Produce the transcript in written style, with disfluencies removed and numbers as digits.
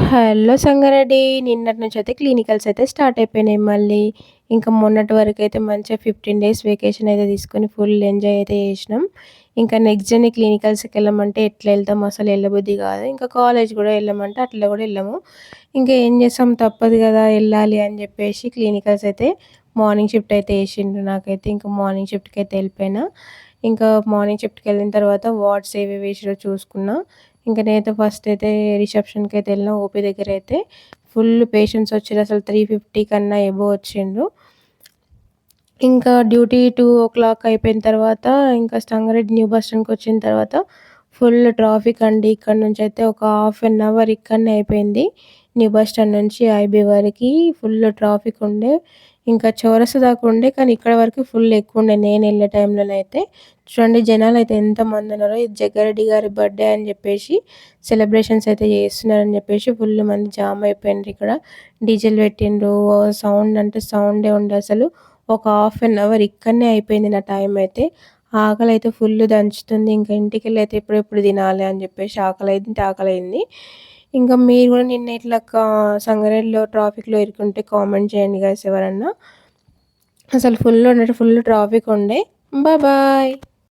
Hello Sangareddy. నిన్నటి నుంచయితే clinicals అయితే start అయిపోయినాయి మళ్ళీ. ఇంకా మొన్నటి వరకైతే మంచిగా 15 డేస్ వెకేషన్ అయితే తీసుకొని ఫుల్ ఎంజాయ్ అయితే చేసినాం. ఇంకా నెక్స్ట్ డేనే క్లినికల్స్‌కెళ్ళమంటే ఎట్లా ఎళ్తాం, అసలు ఎళ్ళబుద్ధి కాదు. ఇంకా కాలేజ్ కూడా ఎళ్ళమంటే అట్లా కూడా ఎళ్ళము. ఇంకా ఏం చేస్తాం, తప్పదు కదా ఎళ్ళాలి అని చెప్పేసి క్లినికల్స్ అయితే మార్నింగ్ షిఫ్ట్ అయితే ఏసిండ్రు నాకైతే. ఇంకా మార్నింగ్ షిఫ్ట్‌కైతే ఎళ్ళిపోయినా. ఇంకా మార్నింగ్ షిఫ్ట్‌కెళ్ళిన తర్వాత వార్డ్స్ ఏవేవి ఏసిర్రో చూసుకున్నా. ఇంక నేనైతే ఫస్ట్ అయితే రిసెప్షన్‌కైతే ఎళ్ళినా. ఓపీ దగ్గరైతే ఫుల్ పేషెంట్స్ వచ్చిర్రు. అసలు 350 కన్నా అబోవ్ వచ్చిండ్రు. ఇంకా డ్యూటీ 2:00 అయిపోయిన తర్వాత ఇంకా సంగారెడ్డి న్యూ బస్ స్టాండ్‌కొచ్చిన తర్వాత ఫుల్ ట్రాఫిక్ అండి. ఇక్కడ నుంచయితే ఒక హాఫ్ అన్ అవర్ ఇక్కడనే అయిపోయింది. న్యూ బస్ స్టాండ్ నుంచి ఐబీ వరకి ఫుల్ ట్రాఫిక్ ఉండే. ఇంకా చౌరస్తా దాకా ఉండే. కానీ ఇక్కడ వరకు ఫుల్ ఎక్కువుండే నేనెళ్ళే టైంలోనైతే. చూడండి జనాలైతే ఎంతమందున్నారో. ఇది జగ్గారెడ్డి గారి బర్త్‌డే అని జెప్పేసి సెలబ్రేషన్స్ అయితే చేస్తున్నారని జెప్పేసి ఫుల్ మంది జామ్ అయిపోయిండ్రు ఇక్కడ. డీజేలు పెట్టిండ్రు. సౌండ్ అంటే సౌండే ఉండే అసలు. ఒక హాఫ్ అన్ అవర్ ఇక్కడనే అయిపోయింది నా టైమయితే. ఆకలైతే ఫుల్లు దంచుతుంది. ఇంక ఇంటికెళ్ళైతే ఎప్పుడెప్పుడు తినాలి అని జెప్పేసి ఆకలైంది. ఇంకా మీరు గూడా నిన్న ఇట్లా సంగారెడ్డిలో ట్రాఫిక్‌లో ఇరుక్కుంటే కామెంట్ చేయండి గైస్ ఎవరన్నా. అసలు ఫుల్ అంటే ఫుల్ ట్రాఫిక్ ఉండే. బాయ్.